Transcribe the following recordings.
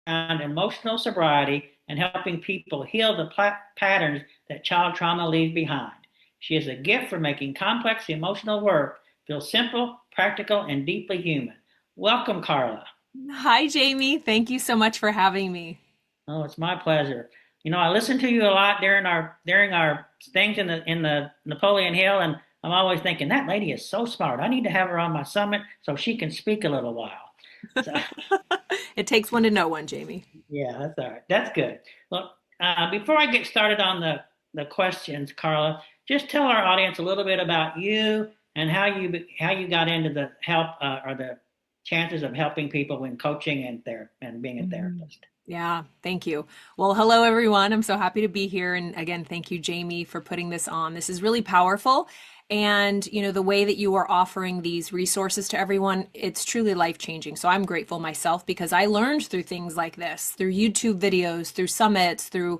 emotional sobriety and helping people heal the patterns that child trauma leaves behind. She has a gift for making complex emotional work feel simple, practical, and deeply human. Welcome, Karla. Hi, Jamie. Thank you so much for having me. Oh, it's my pleasure. I listen to you a lot during our things in the Napoleon Hill, and I'm always thinking that lady is so smart. I need to have her on my summit so she can speak a little while. So, It takes one to know one, Jamie. yeah, that's all right. That's good. Well, before I get started on the questions, Karla, just tell our audience a little bit about you and how you got into the help or the chances of helping people in coaching and being a Mhm. therapist. Yeah, thank you. Well, hello, everyone. I'm so happy to be here. And again, thank you, Jamie, for putting this on. This is really powerful. And, the way that you are offering these resources to everyone, it's truly life-changing. So I'm grateful myself because I learned through things like this, through YouTube videos, through summits, through,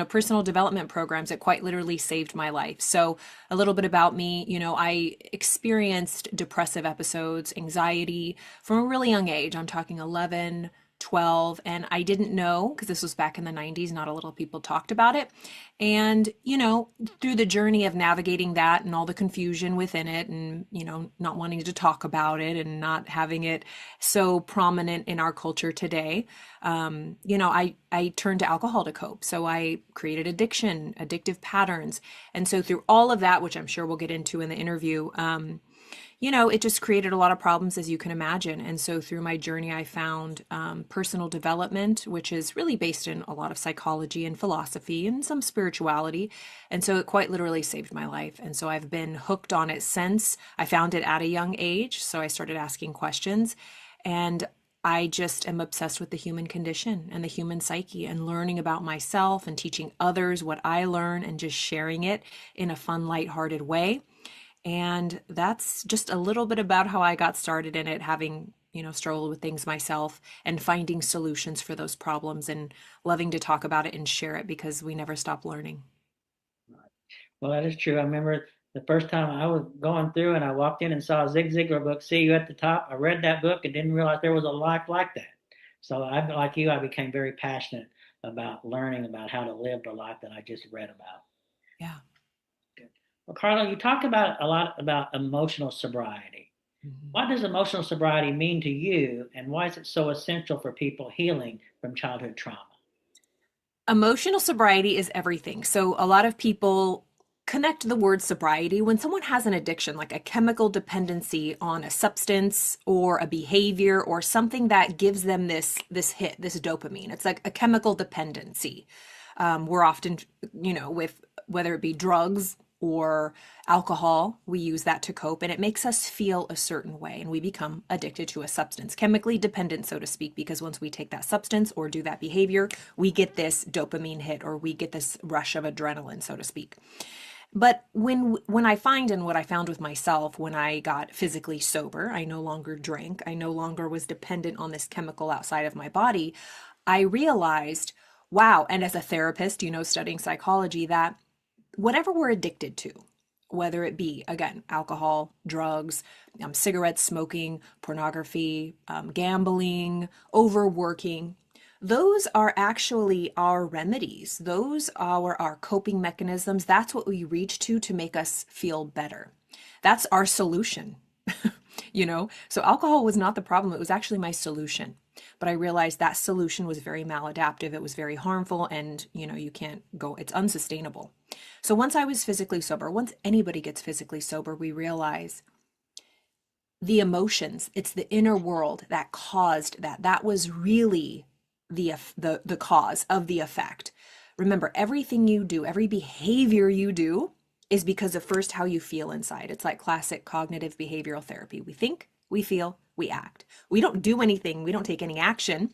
personal development programs. It quite literally saved my life. So a little bit about me, I experienced depressive episodes, anxiety from a really young age. I'm talking 11, 12, and I didn't know because this was back in the 90s, not a little people talked about it. And, through the journey of navigating that and all the confusion within it and, not wanting to talk about it and not having it so prominent in our culture today, I turned to alcohol to cope. So I created addictive patterns. And so through all of that, which I'm sure we'll get into in the interview, it just created a lot of problems, as you can imagine. And so through my journey, I found personal development, which is really based in a lot of psychology and philosophy and some spirituality. And so it quite literally saved my life. And so I've been hooked on it since. I found it at a young age. So I started asking questions. And I just am obsessed with the human condition and the human psyche and learning about myself and teaching others what I learn and just sharing it in a fun, lighthearted way. And that's just a little bit about how I got started in it, having, struggled with things myself and finding solutions for those problems and loving to talk about it and share it because we never stop learning. Well, that is true. I remember the first time I was going through and I walked in and saw a Zig Ziglar book, See You at the Top. I read that book and didn't realize there was a life like that. So like you, I became very passionate about learning about how to live the life that I just read about. Yeah. Well, Carla, you talk about a lot about emotional sobriety. Mhm. What does emotional sobriety mean to you, and why is it so essential for people healing from childhood trauma? Emotional sobriety is everything. So a lot of people connect the word sobriety when someone has an addiction, like a chemical dependency on a substance or a behavior or something that gives them this hit, this dopamine. It's like a chemical dependency. We're often, with whether it be drugs or alcohol, we use that to cope and it makes us feel a certain way and we become addicted to a substance, chemically dependent, so to speak, because once we take that substance or do that behavior, we get this dopamine hit or we get this rush of adrenaline, so to speak. But when I find and what I found with myself when I got physically sober, I no longer drank, I no longer was dependent on this chemical outside of my body, I realized, wow, and as a therapist, studying psychology, that whatever we're addicted to, whether it be, again, alcohol, drugs, cigarettes, smoking, pornography, gambling, overworking, those are actually our remedies. Those are our coping mechanisms. That's what we reach to make us feel better. That's our solution. So alcohol was not the problem, it was actually my solution. But I realized that solution was very maladaptive, it was very harmful, and you can't go, it's unsustainable. So once I was physically sober, once anybody gets physically sober, we realize the emotions, it's the inner world that caused that. That was really the cause of the effect. Remember, everything you do, every behavior you do is because of first how you feel inside. It's like classic cognitive behavioral therapy. We think, we feel, we act. We don't do anything, we don't take any action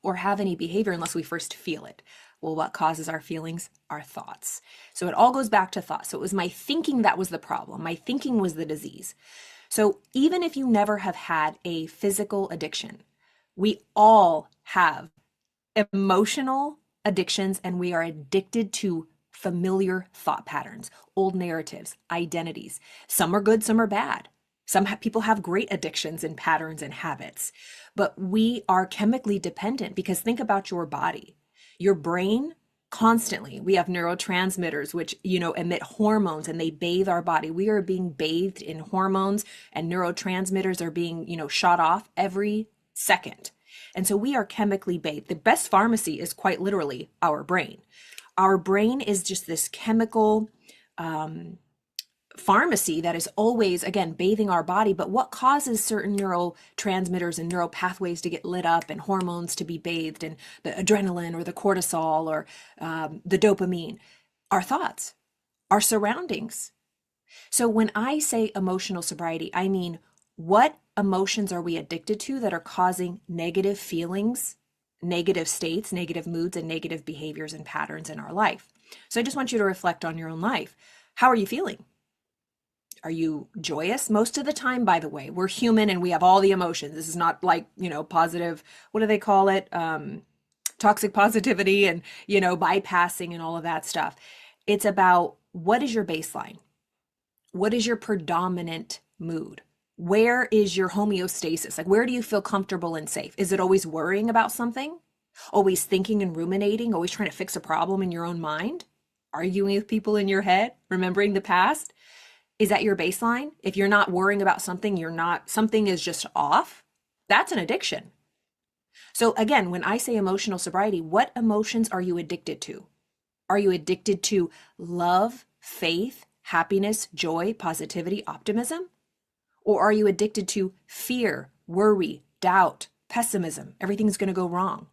or have any behavior unless we first feel it. Well, what causes our feelings? Our thoughts. So it all goes back to thoughts. So it was my thinking that was the problem. My thinking was the disease. So even if you never have had a physical addiction, we all have emotional addictions and we are addicted to familiar thought patterns, old narratives, identities. Some are good, some are bad. People have great addictions and patterns and habits, but we are chemically dependent because think about your body. Your brain constantly, we have neurotransmitters which, emit hormones and they bathe our body. We are being bathed in hormones and neurotransmitters are being, shot off every second. And so we are chemically bathed. The best pharmacy is quite literally our brain. Our brain is just this chemical pharmacy that is always, again, bathing our body. But what causes certain neurotransmitters and neural pathways to get lit up and hormones to be bathed and the adrenaline or the cortisol or the dopamine? Our thoughts, our surroundings. So when I say emotional sobriety, I mean, what emotions are we addicted to that are causing negative feelings, negative states, negative moods, and negative behaviors and patterns in our life? So I just want you to reflect on your own life. How are you feeling? Are you joyous? Most of the time, by the way, we're human and we have all the emotions. This is not like, positive, what do they call it? Toxic positivity and, bypassing and all of that stuff. It's about what is your baseline? What is your predominant mood? Where is your homeostasis? Like, where do you feel comfortable and safe? Is it always worrying about something? Always thinking and ruminating? Always trying to fix a problem in your own mind? Arguing with people in your head? Remembering the past? Is that your baseline? If you're not worrying about something, something is just off. That's an addiction. So again, when I say emotional sobriety, what emotions are you addicted to? Are you addicted to love, faith, happiness, joy, positivity, optimism? Or are you addicted to fear, worry, doubt, pessimism? Everything's going to go wrong.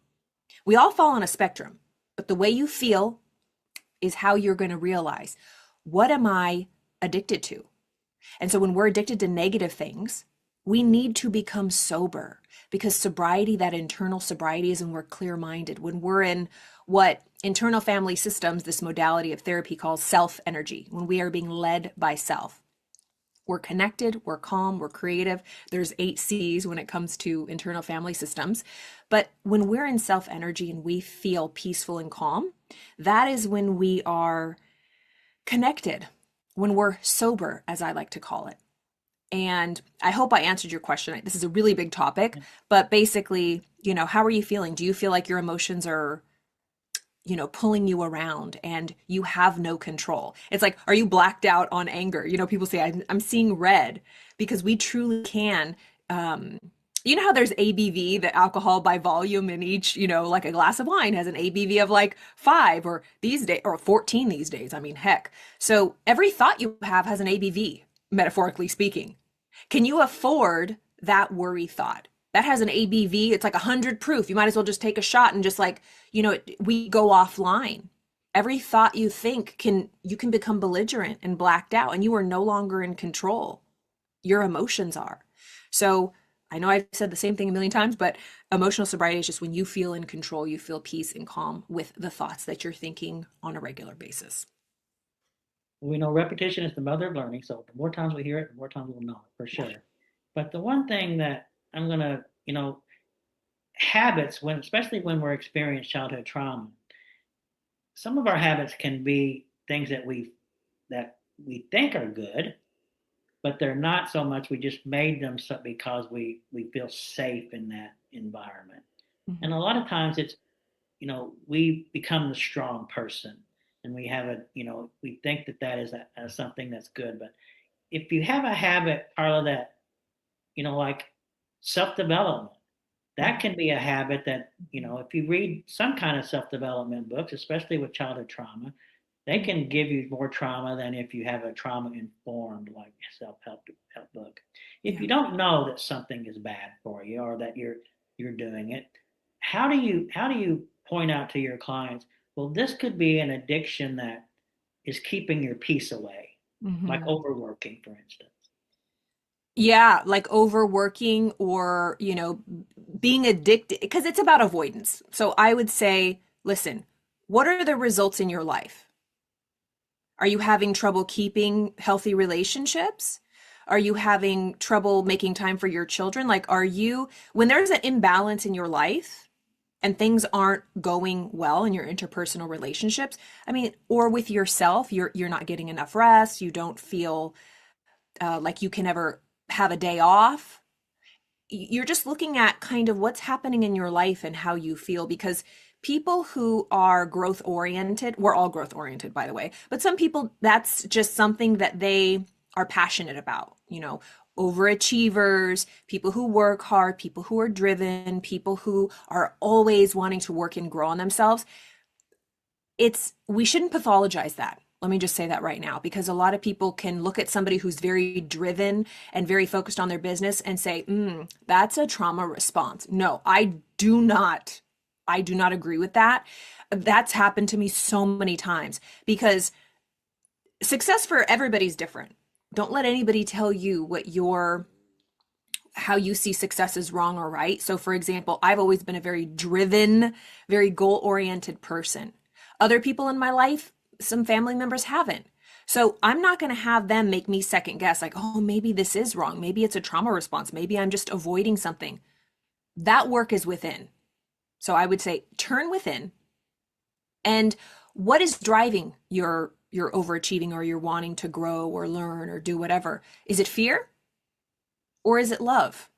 We all fall on a spectrum, but the way you feel is how you're going to realize, what am I addicted to? And so when we're addicted to negative things, we need to become sober, because sobriety, that internal sobriety, is when we're clear-minded, when we're in what internal family systems, this modality of therapy calls self energy, when we are being led by self. We're connected, we're calm, we're creative. There's 8 C's when it comes to internal family systems. But when we're in self energy and we feel peaceful and calm, that is when we are connected, when we're sober, as I like to call it. And I hope I answered your question. This is a really big topic, but basically, how are you feeling? Do you feel like your emotions are, pulling you around and you have no control? It's like, are you blacked out on anger? People say, I'm seeing red, because we truly can. You know how there's ABV, the alcohol by volume in each, like a glass of wine has an ABV of like 5 or these days, or 14 these days. I mean, heck. So every thought you have has an ABV, metaphorically speaking. Can you afford that worry thought? That has an ABV. It's like 100 proof. You might as well just take a shot and just like, we go offline. Every thought you think you can become belligerent and blacked out, and you are no longer in control. Your emotions are. So I know I've said the same thing a million times, but emotional sobriety is just when you feel in control, you feel peace and calm with the thoughts that you're thinking on a regular basis. We know repetition is the mother of learning, so the more times we hear it, the more times we'll know it, for sure. But the one thing that I'm gonna, habits, especially when we're experiencing childhood trauma, some of our habits can be things that we think are good, but they're not so much. We just made them so because we feel safe in that environment. And Mhm. a lot of times it's, we become the strong person, and we have we think that is something that's good. But if you have a habit, Carla, that, like self development, that Mhm. can be a habit that, if you read some kind of self development books, especially with childhood trauma, they can give you more trauma than if you have a trauma informed, like self help book. If Yeah. you don't know that something is bad for you, or that you're doing it, how do you point out to your clients, well, this could be an addiction that is keeping your peace away, like Mhm. overworking, for instance. Yeah, like overworking or, being addicted, because it's about avoidance. So I would say, listen, what are the results in your life? Are you having trouble keeping healthy relationships? Are you having trouble making time for your children? Like, when there's an imbalance in your life and things aren't going well in your interpersonal relationships, I mean, or with yourself, you're not getting enough rest, you don't feel like you can ever have a day off. You're just looking at kind of what's happening in your life and how you feel, because people who are growth oriented, we're all growth oriented, by the way, but some people, that's just something that they are passionate about, overachievers, people who work hard, people who are driven, people who are always wanting to work and grow on themselves. We shouldn't pathologize that. Let me just say that right now, because a lot of people can look at somebody who's very driven and very focused on their business and say, that's a trauma response. No, I do not agree with that. That's happened to me so many times, because success for everybody's different. Don't let anybody tell you how you see success is wrong or right. So for example, I've always been a very driven, very goal-oriented person. Other people in my life, some family members haven't. So I'm not going to have them make me second guess, like, oh, maybe this is wrong. Maybe it's a trauma response. Maybe I'm just avoiding something. That work is within. So I would say turn within. And what is driving your overachieving, or your wanting to grow or learn or do whatever? Is it fear or is it love?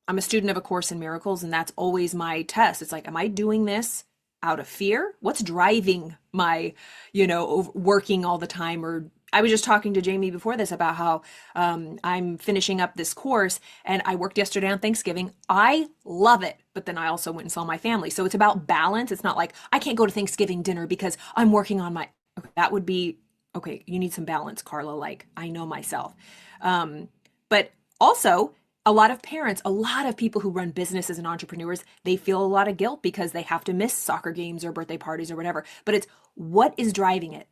I'm a student of A Course in Miracles, and that's always my test. It's like, am I doing this out of fear? What's driving my, working all the time? Or I was just talking to Jamie before this about how I'm finishing up this course, and I worked yesterday on Thanksgiving. I love it, but then I also went and saw my family. So it's about balance. It's not like I can't go to Thanksgiving dinner because I'm working on my, okay, that would be, okay, you need some balance, Karla. Like, I know myself. But also, a lot of parents, a lot of people who run businesses and entrepreneurs, they feel a lot of guilt because they have to miss soccer games or birthday parties or whatever. But it's, what is driving it?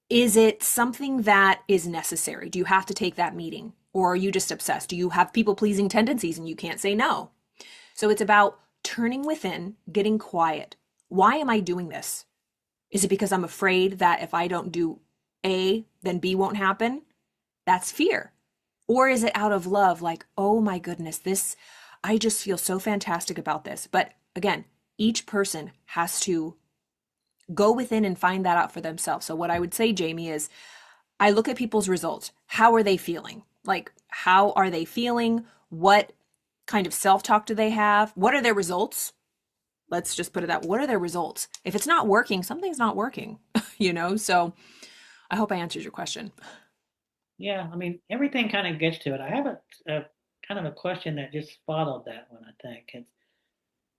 Is it something that is necessary? Do you have to take that meeting? Or are you just obsessed? Do you have people pleasing tendencies and you can't say no? So it's about turning within, getting quiet. Why am I doing this? Is it because I'm afraid that if I don't do A, then B won't happen? That's fear. Or is it out of love? Like, oh my goodness, I just feel so fantastic about this. But again, each person has to go within and find that out for themselves. So what I would say, Jamie, is I look at people's results. How are they feeling? Like, how are they feeling? What kind of self-talk do they have? What are their results? Let's just put it that. What are their results? If it's not working, something's not working, So I hope I answered your question. Yeah, I mean, everything kind of gets to it. I have a kind of a question that just followed that one, I think.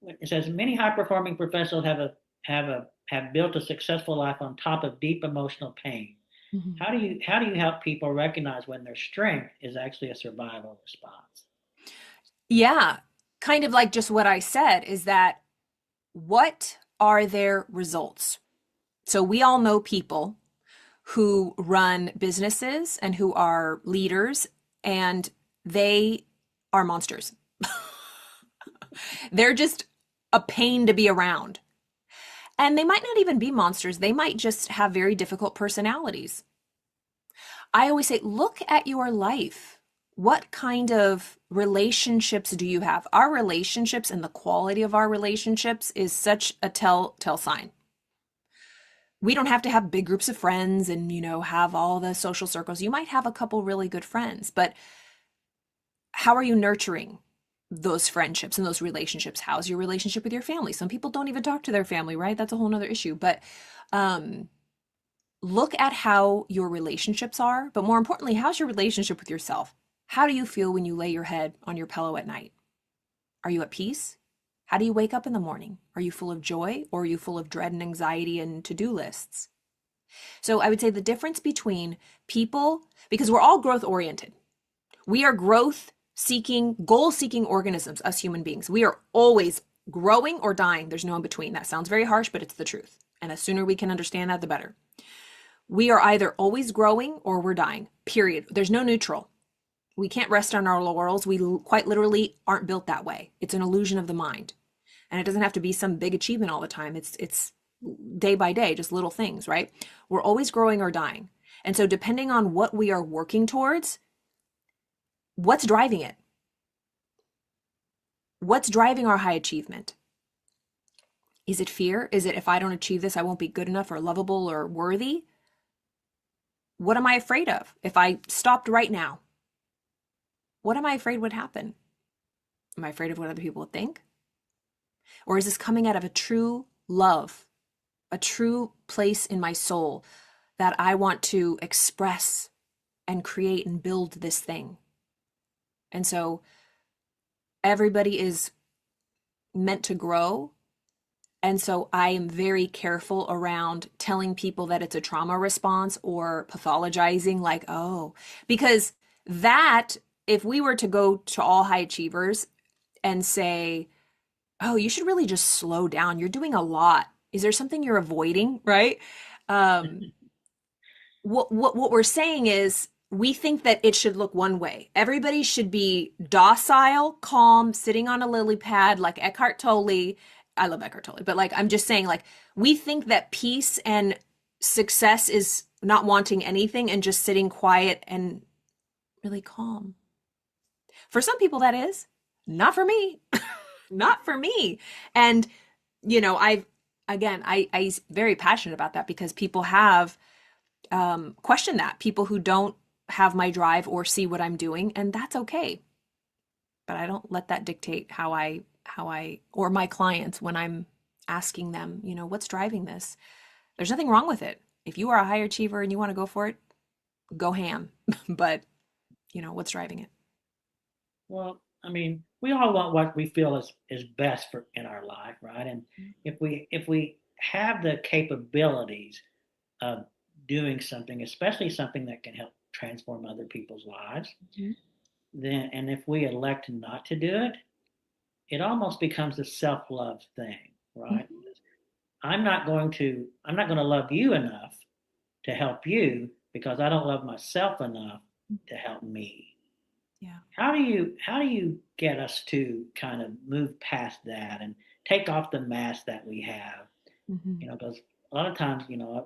It says many high-performing professionals have built a successful life on top of deep emotional pain. Mhm. How do you help people recognize when their strength is actually a survival response? Yeah, kind of like just what I said, is that what are their results? So we all know people who run businesses and who are leaders, and they are monsters. They're just a pain to be around. And they might not even be monsters. They might just have very difficult personalities. I always say, look at your life. What kind of relationships do you have? Our relationships and the quality of our relationships is such a tell sign. We don't have to have big groups of friends and, have all the social circles. You might have a couple really good friends, but how are you nurturing those friendships and those relationships? How's your relationship with your family? Some people don't even talk to their family, right? That's a whole nother issue. But um, look at how your relationships are, but more importantly, how's your relationship with yourself? How do you feel when you lay your head on your pillow at night? Are you at peace? How do you wake up in the morning? Are you full of joy, or are you full of dread and anxiety and to-do lists? So I would say the difference between people, because we're all growth oriented. We are growth seeking, goal seeking organisms, us human beings. We are always growing or dying. There's no in between. That sounds very harsh, but it's the truth. And the sooner we can understand that, the better. We are either always growing or we're dying, period. There's no neutral. We can't rest on our laurels. We quite literally aren't built that way. It's an illusion of the mind. And it doesn't have to be some big achievement all the time. It's day by day, just little things, right? We're always growing or dying. And so depending on what we are working towards, what's driving it? What's driving our high achievement? Is it fear? Is it, if I don't achieve this, I won't be good enough or lovable or worthy? What am I afraid of? If I stopped right now, What am I afraid would happen? Am I afraid of what other people would think? Or is this coming out of a true love, a true place in my soul that I want to express and create and build this thing? And so everybody is meant to grow. And so I am very careful around telling people that it's a trauma response or pathologizing, like, oh, because that, if we were to go to all high achievers and say, oh, you should really just slow down. You're doing a lot. Is there something you're avoiding? Right? Um, what we're saying is we think that it should look one way. Everybody should be docile, calm, sitting on a lily pad like Eckhart Tolle. I love Eckhart Tolle, but like I'm just saying, like we think that peace and success is not wanting anything and just sitting quiet and really calm. For some people, that is. Not for me. Not for me. And I very passionate about that because people have questioned that. People who don't have my drive or see what I'm doing, and that's okay. But I don't let that dictate how I or my clients when I'm asking them, what's driving this? There's nothing wrong with it. If you are a high achiever and you want to go for it, go ham. But, what's driving it? Well, I mean, we all want what we feel is best for in our life, right? And if we have the capabilities of doing something, especially something that can help transform other people's lives, Mhm. then and if we elect not to do it, it almost becomes a self-love thing, right? Mhm. I'm not going to love you enough to help you because I don't love myself enough to help me. Yeah. How do you get us to kind of move past that and take off the mask that we have? Mhm. Because a lot of times,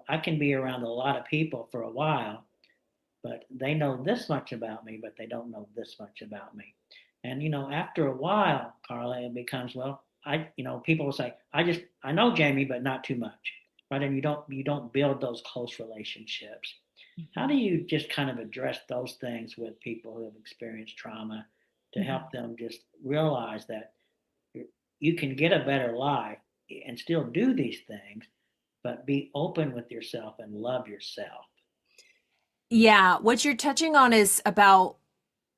I can be around a lot of people for a while, but they know this much about me, but they don't know this much about me. And after a while, Karla, it becomes, well, people will say, I know Jamie, but not too much, right? And you don't build those close relationships. How Mhm. do you just kind of address those things with people who have experienced trauma to Mhm. help them just realize that you can get a better life and still do these things, but be open with yourself and love yourself? Yeah, what you're touching on is about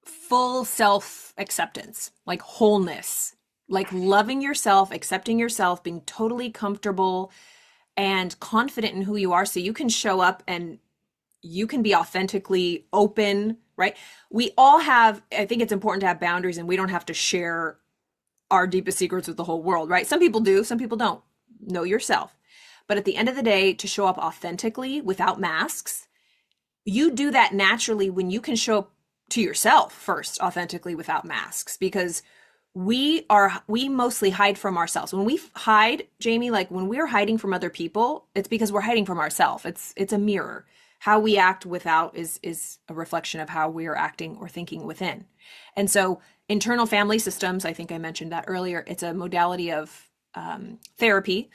full self acceptance, like wholeness, like loving yourself, accepting yourself, being totally comfortable and confident in who you are so you can show up and you can be authentically open, right? We all have, I think it's important to have boundaries and we don't have to share our deepest secrets with the whole world, right? Some people do, some people don't. Know yourself. But at the end of the day, to show up authentically without masks, you do that naturally when you can show up to yourself first authentically without masks because we mostly hide from ourselves. When we hide, Jamie, like when we're hiding from other people, it's because we're hiding from ourselves. It's a mirror. How we act without is a reflection of how we are acting or thinking within. And so internal family systems, I think I mentioned that earlier, it's a modality of therapy.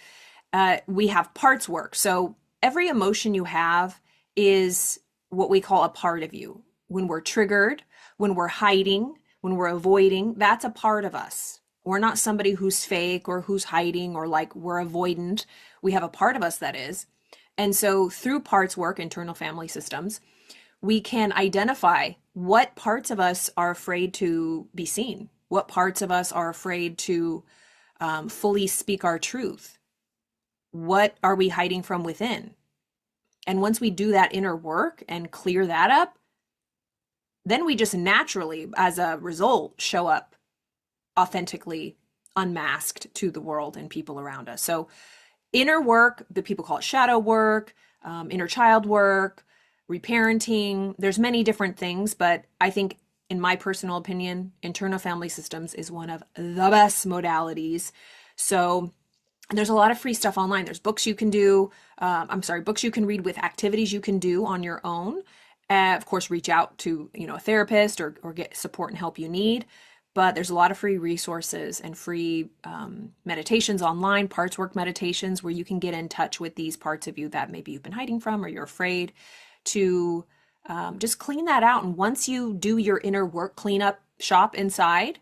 We have parts work. So every emotion you have is what we call a part of you. When we're triggered, when we're hiding, when we're avoiding, that's a part of us. We're not somebody who's fake or who's hiding or like we're avoidant. We have a part of us that is. And so through parts work, internal family systems, we can identify what parts of us are afraid to be seen, what parts of us are afraid to fully speak our truth. What are we hiding from within? And once we do that inner work and clear that up, then we just naturally, as a result, show up authentically unmasked to the world and people around us. So, inner work, the people call it shadow work, inner child work, reparenting. There's many different things, but I think, in my personal opinion, internal family systems is one of the best modalities. So, there's a lot of free stuff online. There's books you can do. Books you can read with activities you can do on your own. Of course, reach out to a therapist or get support and help you need. But there's a lot of free resources and free meditations online, parts work meditations, where you can get in touch with these parts of you that maybe you've been hiding from or you're afraid to just clean that out. And once you do your inner work cleanup, shop inside,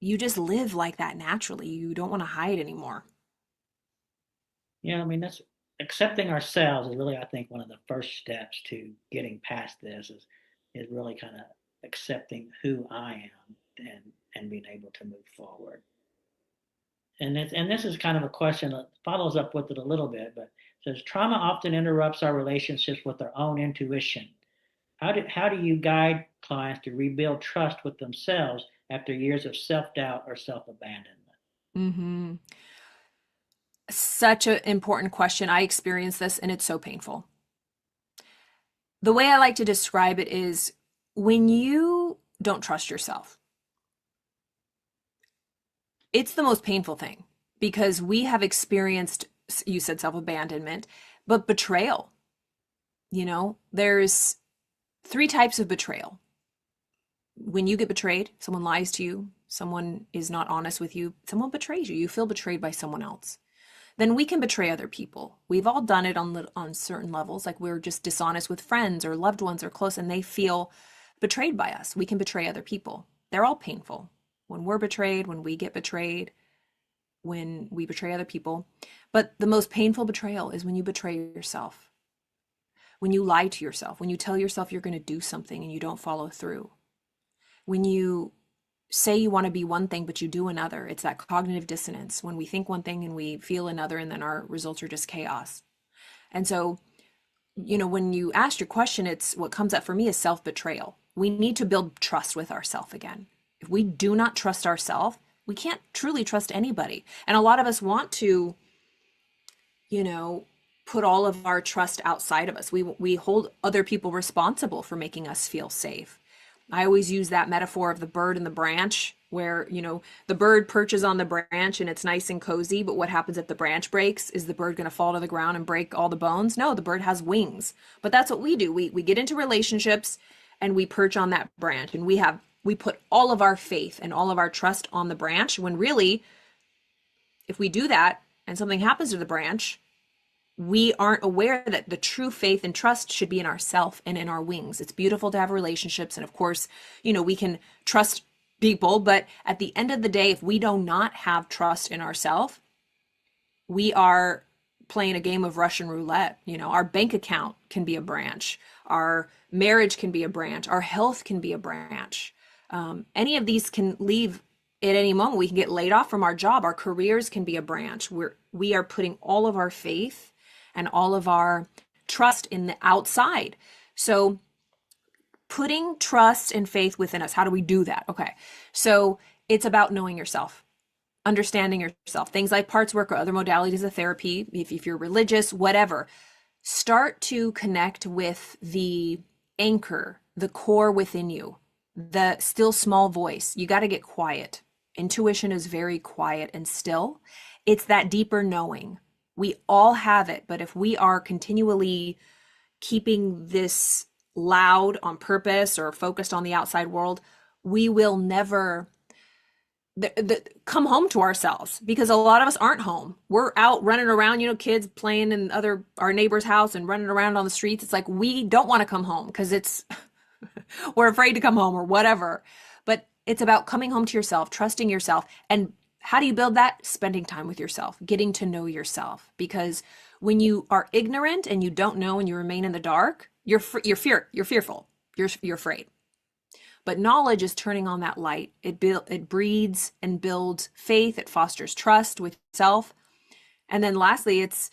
you just live like that naturally. You don't want to hide anymore. Yeah, I mean, that's accepting ourselves is really, I think, one of the first steps to getting past this is really kind of accepting who I am and being able to move forward. And this is kind of a question that follows up with it a little bit, but it says trauma often interrupts our relationships with their own intuition. How do you guide clients to rebuild trust with themselves after years of self doubt or self abandonment? Hmm. Such an important question. I experienced this and it's so painful. The way I like to describe it is when you don't trust yourself, it's the most painful thing because we have experienced, you said self abandonment, but betrayal. There's three types of betrayal. When you get betrayed, someone lies to you, someone is not honest with you, someone betrays you, you feel betrayed by someone else. Then we can betray other people. We've all done it on certain levels, like we're just dishonest with friends or loved ones or close, and they feel betrayed by us. We can betray other people. They're all painful. When we're betrayed, when we get betrayed, when we betray other people. But the most painful betrayal is when you betray yourself, when you lie to yourself, when you tell yourself you're going to do something and you don't follow through, when you say you want to be one thing, but you do another. It's that cognitive dissonance when we think one thing and we feel another, and then our results are just chaos. And so, when you asked your question, it's what comes up for me is self betrayal. We need to build trust with ourselves again. If we do not trust ourselves, we can't truly trust anybody. And a lot of us want to, you know, put all of our trust outside of us. We hold other people responsible for making us feel safe. I always use that metaphor of the bird and the branch, where, the bird perches on the branch and it's nice and cozy, but what happens if the branch breaks? Is the bird going to fall to the ground and break all the bones? No, the bird has wings. But that's what we do. We get into relationships and we perch on that branch, and we put all of our faith and all of our trust on the branch, when really, if we do that and something happens to the branch, we aren't aware that the true faith and trust should be in ourself and in our wings. It's beautiful to have relationships. And of course, we can trust people, but at the end of the day, if we do not have trust in ourselves, we are playing a game of Russian roulette. Our bank account can be a branch. Our marriage can be a branch. Our health can be a branch. Any of these can leave at any moment. We can get laid off from our job. Our careers can be a branch. We are putting all of our faith and all of our trust in the outside. So putting trust and faith within us, how do we do that? Okay. So it's about knowing yourself, understanding yourself. Things like parts work or other modalities of therapy, if you're religious, whatever. Start to connect with the anchor, the core within you, the still small voice. You got to get quiet. Intuition is very quiet and still. It's that deeper knowing. We all have it, but if we are continually keeping this loud on purpose or focused on the outside world, we will never come home to ourselves, because a lot of us aren't home. We're out running around, kids playing in our neighbor's house and running around on the streets. It's like we don't want to come home because we're afraid to come home or whatever. But it's about coming home to yourself, trusting yourself. And how do you build that? Spending time with yourself, getting to know yourself. Because when you are ignorant and you don't know and you remain in the dark, you're fearful, you're afraid. But knowledge is turning on that light. It breeds and builds faith. It fosters trust with self. And then lastly, it's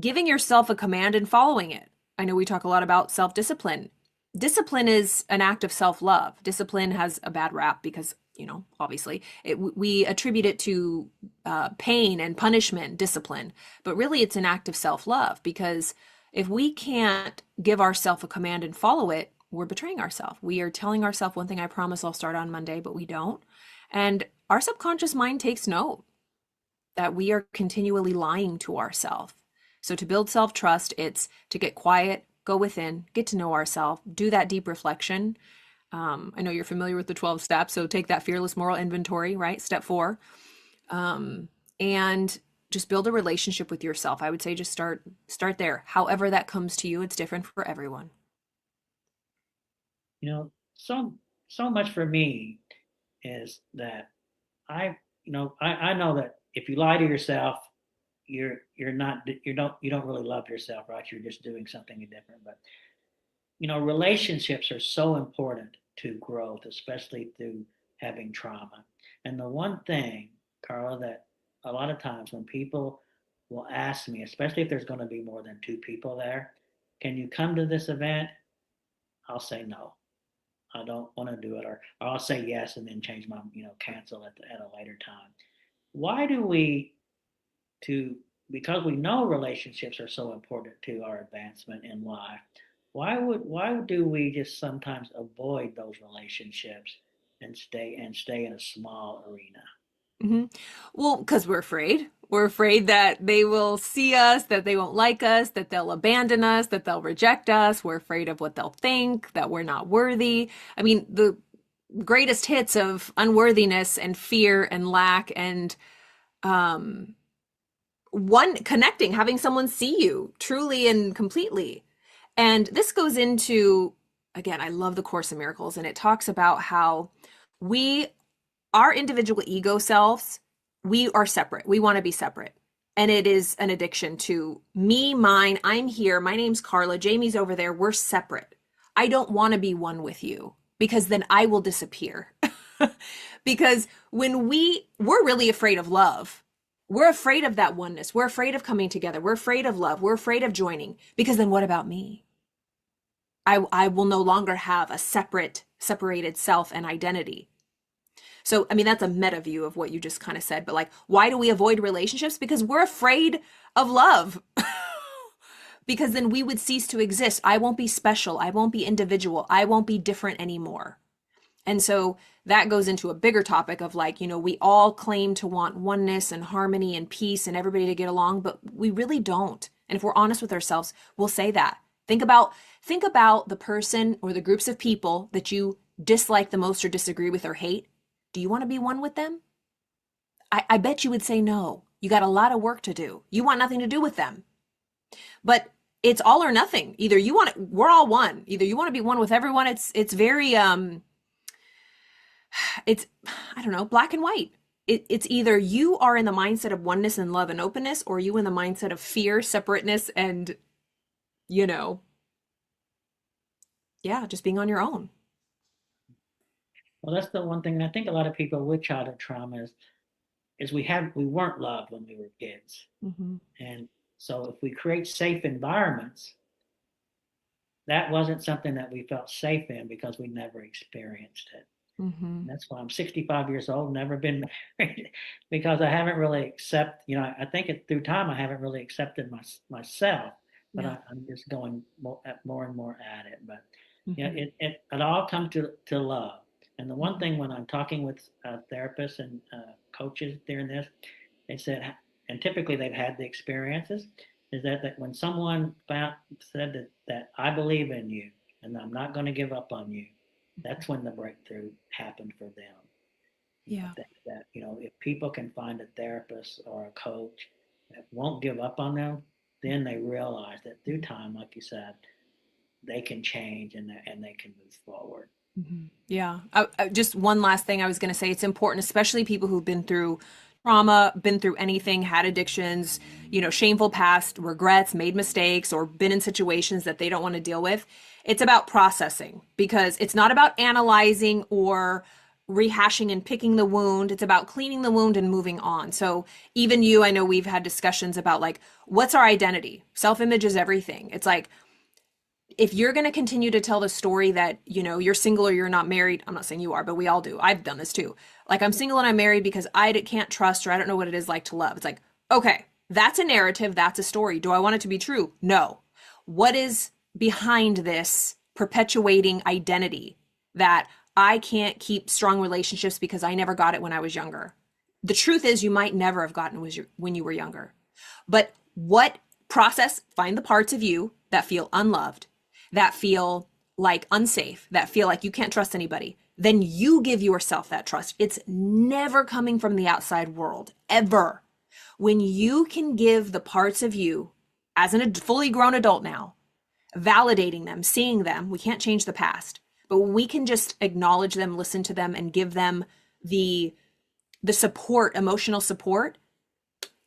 giving yourself a command and following it. I know we talk a lot about self-discipline. Discipline is an act of self-love. Discipline has a bad rap because, obviously, we attribute it to pain and punishment, discipline. But really, it's an act of self-love, because if we can't give ourselves a command and follow it, we're betraying ourselves. We are telling ourselves one thing, I promise I'll start on Monday, but we don't. And our subconscious mind takes note that we are continually lying to ourselves. So to build self-trust, it's to get quiet, go within, get to know ourselves, do that deep reflection. I know you're familiar with the 12 steps, so take that fearless moral inventory, right? Step 4. And just build a relationship with yourself. I would say just start there. However that comes to you, it's different for everyone. Some so much for me is that I know that if you lie to yourself, you're not you don't really love yourself, right? You're just doing something different. But relationships are so important to growth, especially through having trauma. And the one thing, Karla, that a lot of times when people will ask me, especially if there's going to be more than two people there, can you come to this event? I'll say no. I don't want to do it, or I'll say yes and then change my, cancel at a later time. Why do we to because we know relationships are so important to our advancement in life, why do we just sometimes avoid those relationships and stay in a small arena? Hmm. Well, because we're afraid. We're afraid that they will see us, that they won't like us, that they'll abandon us, that they'll reject us. We're afraid of what they'll think, that we're not worthy. I mean, the greatest hits of unworthiness and fear and lack and um, one connecting, having someone see you truly and completely. And this goes into, again, I love the Course in Miracles, and it talks about how we our individual ego selves, we are separate. We want to be separate. And it is an addiction to me, mine, I'm here. My name's Karla. Jamie's over there. We're separate. I don't want to be one with you because then I will disappear. Because when we're really afraid of love. We're afraid of that oneness. We're afraid of coming together. We're afraid of love. We're afraid of joining because then what about me? I will no longer have a separated self and identity. So, I mean, that's a meta view of what you just kind of said, but like, why do we avoid relationships? Because we're afraid of love. Because then we would cease to exist. I won't be special. I won't be individual. I won't be different anymore. And so that goes into a bigger topic of like, we all claim to want oneness and harmony and peace and everybody to get along, but we really don't. And if we're honest with ourselves, we'll say that. Think about the person or the groups of people that you dislike the most or disagree with or hate. Do you want to be one with them? I bet you would say no. You got a lot of work to do. You want nothing to do with them. But it's all or nothing. Either we're all one. Either you want to be one with everyone. It's very it's, I don't know, black and white. It's either you are in the mindset of oneness and love and openness, or you in the mindset of fear, separateness, and just being on your own. Well, that's the one thing I think a lot of people with childhood trauma is we weren't loved when we were kids. Mm-hmm. And so if we create safe environments, that wasn't something that we felt safe in because we never experienced it. Mm-hmm. And that's why I'm 65 years old, never been married, because I haven't really I think through time I haven't really accepted myself, but Yeah. I'm just going more and more at it. But Mm-hmm. it all comes to love. And the one thing when I'm talking with therapists and coaches during this, they said, and typically they've had the experiences, is that when someone said that I believe in you and I'm not going to give up on you, that's when the breakthrough happened for them. Yeah. If people can find a therapist or a coach that won't give up on them, then they realize that through time, like you said, they can change and they can move forward. Mm-hmm. Yeah. Just one last thing I was going to say. It's important, especially people who've been through trauma, been through anything, had addictions, shameful past, regrets, made mistakes, or been in situations that they don't want to deal with. It's about processing because it's not about analyzing or rehashing and picking the wound. It's about cleaning the wound and moving on. So even you, I know we've had discussions about like, what's our identity? Self-image is everything. It's like, if you're going to continue to tell the story that, you're single or you're not married, I'm not saying you are, but we all do. I've done this too. Like, I'm single and I'm married because I can't trust or I don't know what it is like to love. It's like, okay, that's a narrative. That's a story. Do I want it to be true? No. What is behind this perpetuating identity that I can't keep strong relationships because I never got it when I was younger? The truth is you might never have gotten when you were younger. But what process, find the parts of you that feel unloved, that feel like unsafe, that feel like you can't trust anybody, then you give yourself that trust. It's never coming from the outside world, ever. When you can give the parts of you as a fully grown adult now, validating them, seeing them, we can't change the past, But when we can just acknowledge them, listen to them, and give them the support, emotional support,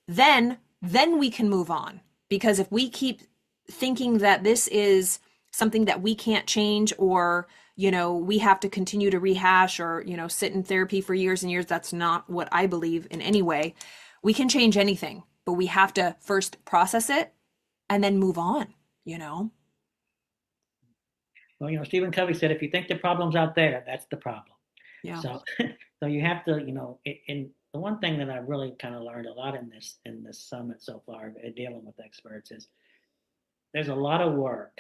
then we can move on. Because if we keep thinking that this is something that we can't change, or we have to continue to rehash, or sit in therapy for years and years, that's not what I believe in any way. We can change anything, but we have to first process it and then move on. Well, Stephen Covey said, if you think the problem's out there, that's the problem. Yeah. So, so you have to, in the one thing that I've really kind of learned a lot in this summit so far, dealing with experts, is there's a lot of work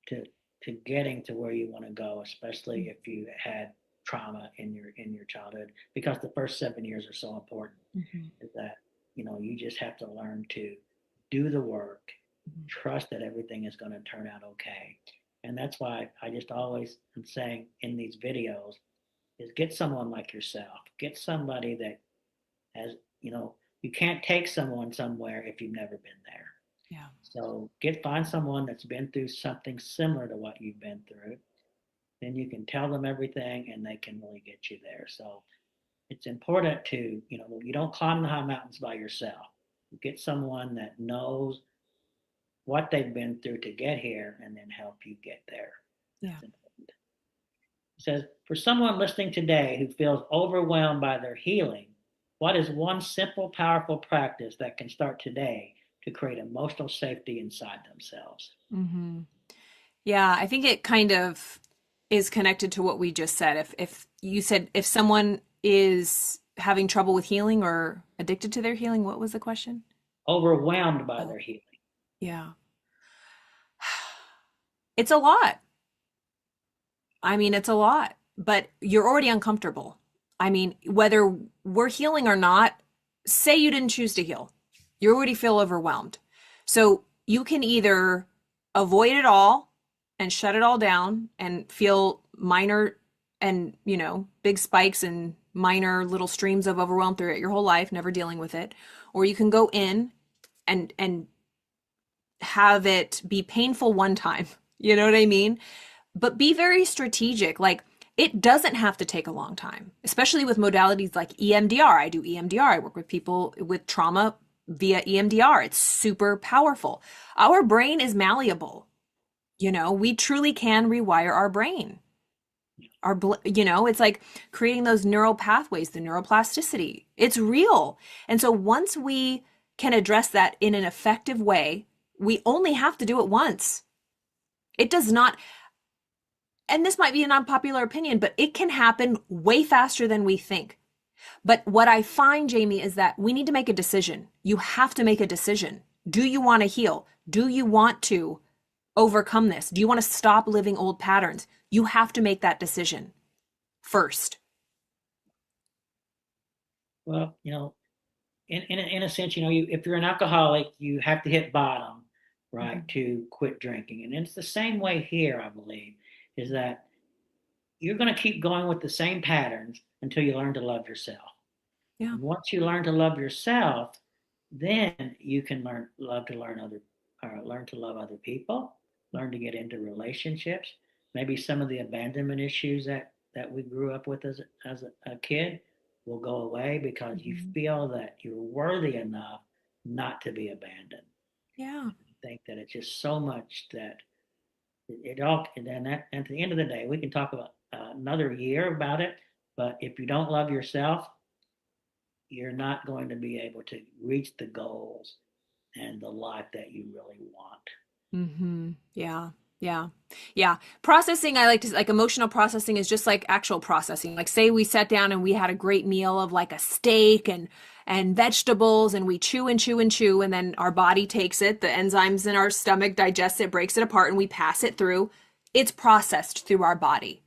to getting to where you want to go, especially if you had trauma in your childhood, because the first 7 years are so important. Mm-hmm. Is that you just have to learn to do the work, trust that everything is going to turn out okay. And that's why I just always am saying in these videos is get someone like yourself, get somebody that has, you can't take someone somewhere if you've never been there. Yeah. So find someone that's been through something similar to what you've been through. Then you can tell them everything and they can really get you there. So it's important to, you don't climb the high mountains by yourself. You get someone that knows what they've been through to get here and then help you get there. Yeah. That's important. It says, for someone listening today who feels overwhelmed by their healing, what is one simple, powerful practice that can start today to create emotional safety inside themselves? Mm-hmm. Yeah, I think it kind of is connected to what we just said. If you said if someone is having trouble with healing or addicted to their healing, what was the question? Overwhelmed by Oh, their healing. yeah. It's a lot. I mean, it's a lot, but you're already uncomfortable. I mean, whether we're healing or not, say you didn't choose to heal, you already feel overwhelmed. So you can either avoid it all and shut it all down and feel minor and, big spikes and minor little streams of overwhelm throughout your whole life, never dealing with it. Or you can go in and have it be painful one time. You know what I mean? But be very strategic. Like, it doesn't have to take a long time, especially with modalities like EMDR. I do EMDR. I work with people with trauma via EMDR. It's super powerful. Our brain is malleable. We truly can rewire our brain. It's like creating those neural pathways, the neuroplasticity. It's real. And so once we can address that in an effective way, we only have to do it once. It does not, and this might be an unpopular opinion, but it can happen way faster than we think. But what I find, Jamie, is that we need to make a decision. You have to make a decision. Do you want to heal? Do you want to overcome this? Do you want to stop living old patterns? You have to make that decision first. Well, in a sense, if you're an alcoholic, you have to hit bottom, right, Mm-hmm. to quit drinking. And it's the same way here, I believe, is that you're going to keep going with the same patterns until you learn to love yourself. Yeah. And once you learn to love yourself, then you can learn to love other people, learn to get into relationships. Maybe some of the abandonment issues that we grew up with as a kid will go away because you Mm-hmm. feel that you're worthy enough not to be abandoned. Yeah. I think that it's just so much that it all, and then and at the end of the day, we can talk about another year about it. But if you don't love yourself, you're not going to be able to reach the goals and the life that you really want. Mm-hmm. Yeah. Yeah. Yeah. Processing, I like to like emotional processing is just like actual processing. Like say we sat down and we had a great meal of like a steak and vegetables and we chew and chew and chew and then our body takes it, the enzymes in our stomach digest it, breaks it apart and we pass it through. It's processed through our body.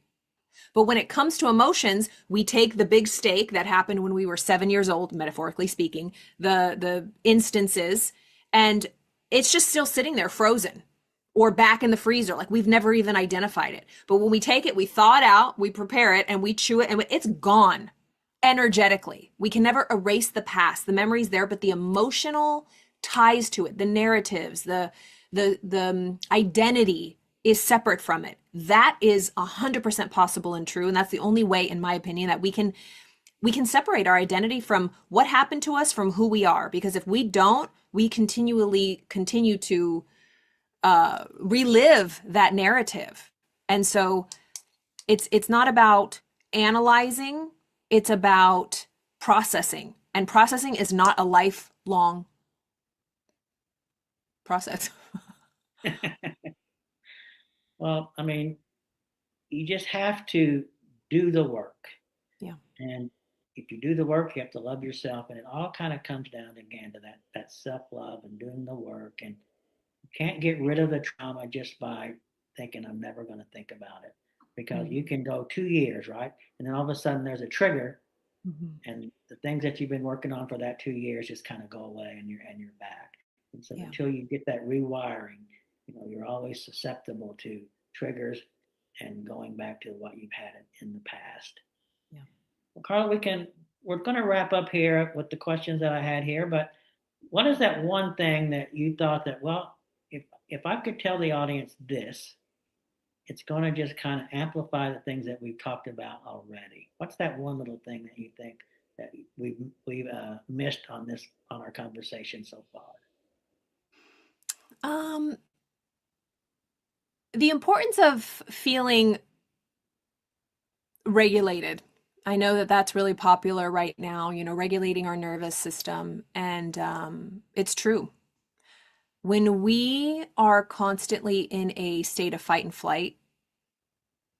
But when it comes to emotions, we take the big steak that happened when we were 7 years old, metaphorically speaking, the instances, and it's just still sitting there frozen or back in the freezer. Like we've never even identified it. But when we take it, we thaw it out, we prepare it, and we chew it, and it's gone energetically. We can never erase the past. The memory's there, but the emotional ties to it, the narratives, the identity is separate from it. That is 100% possible and true. And that's the only way, in my opinion, that we can separate our identity from what happened to us from who we are. Because if we don't, we continually continue to relive that narrative. And so it's not about analyzing, it's about processing. And processing is not a lifelong process. Well, I mean, you just have to do the work. Yeah. And if you do the work, you have to love yourself. And it all kind of comes down again to that self love and doing the work. And you can't get rid of the trauma just by thinking, I'm never going to think about it. Because Mm-hmm. you can go 2 years, right? And then all of a sudden there's a trigger, Mm-hmm. and the things that you've been working on for that 2 years just kind of go away, and you're back. And so Yeah. until you get that rewiring, you're always susceptible to triggers and going back to what you've had in the past. Yeah. Well, Carla, we're going to wrap up here with the questions that I had here, but what is that one thing that you thought that, well, if I could tell the audience this, it's going to just kind of amplify the things that we've talked about already. What's that one little thing that you think that we've missed on our conversation so far? Um, the importance of feeling regulated. I know that that's really popular right now, regulating our nervous system. And it's true. When we are constantly in a state of fight and flight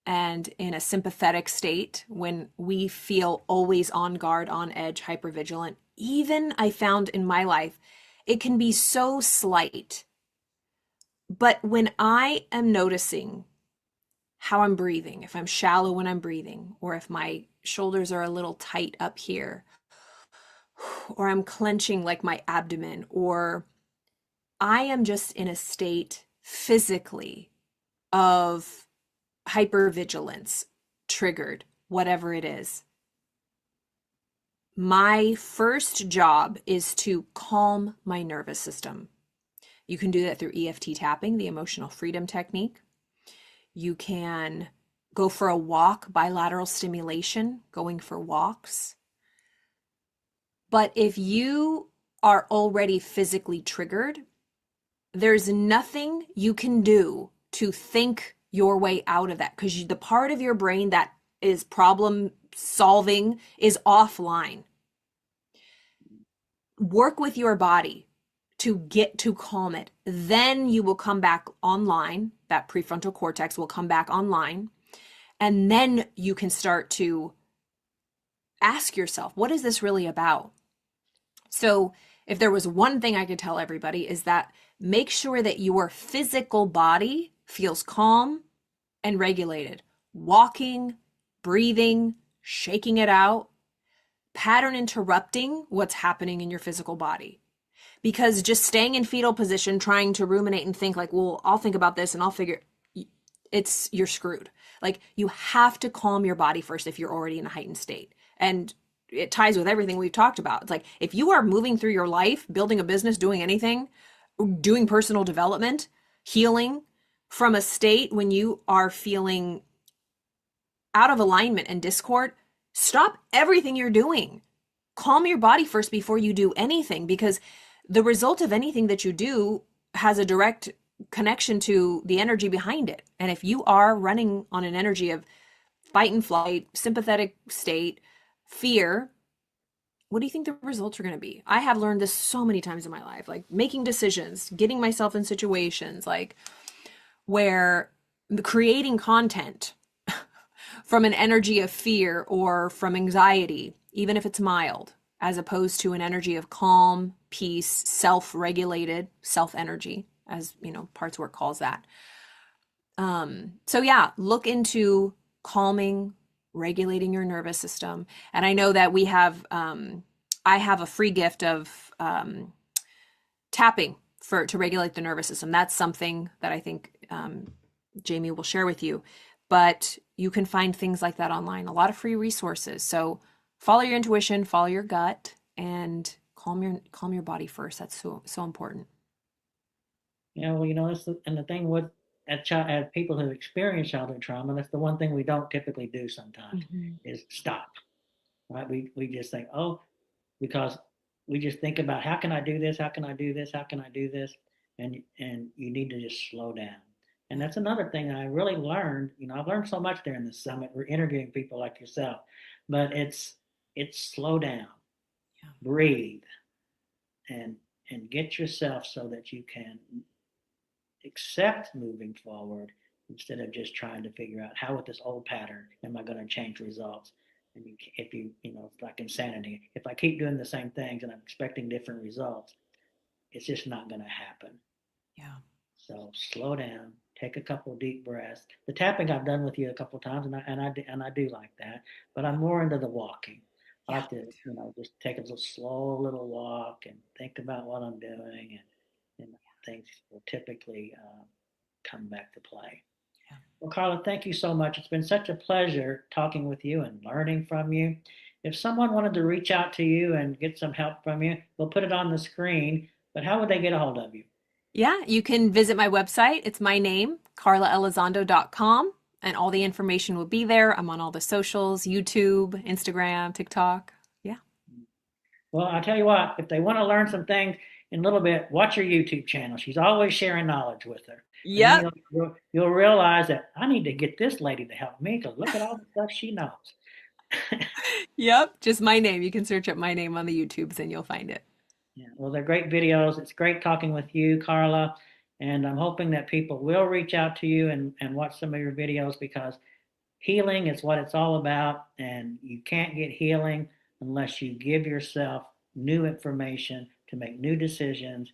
and in a sympathetic state, when we feel always on guard, on edge, hypervigilant, even I found in my life, it can be so slight. But when I am noticing how I'm breathing, if I'm shallow when I'm breathing, or if my shoulders are a little tight up here, or I'm clenching like my abdomen, or I am just in a state physically of hypervigilance, triggered, whatever it is. My first job is to calm my nervous system. You can do that through EFT tapping, the emotional freedom technique. You can go for a walk, bilateral stimulation, going for walks. But if you are already physically triggered, there's nothing you can do to think your way out of that, because the part of your brain that is problem solving is offline. Work with your body to get to calm it. Then you will come back online. That prefrontal cortex will come back online. And then you can start to ask yourself, what is this really about? So, if there was one thing I could tell everybody, is that make sure that your physical body feels calm and regulated. Walking, breathing, shaking it out, pattern interrupting what's happening in your physical body. Because just staying in fetal position, trying to ruminate and think like, well, I'll think about this and I'll figure you're screwed. Like, you have to calm your body first if you're already in a heightened state. And it ties with everything we've talked about. It's like, if you are moving through your life, building a business, doing anything, doing personal development, healing from a state when you are feeling out of alignment and discord, stop everything you're doing. Calm your body first before you do anything, because the result of anything that you do has a direct connection to the energy behind it. And if you are running on an energy of fight and flight, sympathetic state, fear, what do you think the results are going to be? I have learned this so many times in my life, like making decisions, getting myself in situations like where creating content from an energy of fear or from anxiety, even if it's mild, as opposed to an energy of calm, peace, self-regulated, self-energy, as Parts Work calls that. So yeah, look into calming, regulating your nervous system. And I know that I have a free gift of tapping to regulate the nervous system. That's something that I think Jamie will share with you. But you can find things like that online, a lot of free resources. So follow your intuition, follow your gut, and calm your body first. That's so important. Well, and the thing with at people who experience childhood trauma, that's the one thing we don't typically do sometimes Mhm. is stop. Right? We just think, oh, because we just think about how can I do this? How can I do this? How can I do this? And you need to just slow down. And Yeah. that's another thing I really learned. I've learned so much during this summit. We're interviewing people like yourself, but it's slow down, Yeah. breathe, and and get yourself so that you can accept moving forward instead of just trying to figure out how with this old pattern am I going to change results. And if it's like insanity. If I keep doing the same things and I'm expecting different results, it's just not going to happen. Yeah. So slow down, take a couple of deep breaths. The tapping I've done with you a couple of times, and I do like that. But Yeah. I'm more into the walking. I Yeah. like to just take a little slow little walk and think about what I'm doing, and things will typically come back to play. Yeah. Well, Karla, thank you so much. It's been such a pleasure talking with you and learning from you. If someone wanted to reach out to you and get some help from you, we'll put it on the screen. But how would they get a hold of you? Yeah, you can visit my website. It's my name, karlaelizondo.com, and all the information will be there. I'm on all the socials, YouTube, Instagram, TikTok. Yeah. Well, I'll tell you what, if they want to learn some things in a little bit, watch her YouTube channel. She's always sharing knowledge with her. And then Yep. you'll realize that I need to get this lady to help me because look at all the stuff she knows. Yep. Just my name. You can search up my name on the YouTubes and you'll find it. Yeah, well, they're great videos. It's great talking with you, Karla. And I'm hoping that people will reach out to you and watch some of your videos because healing is what it's all about. And you can't get healing unless you give yourself new information to make new decisions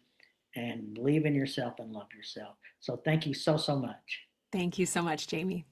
and believe in yourself and love yourself. So thank you so, so much. Thank you so much, Jamie.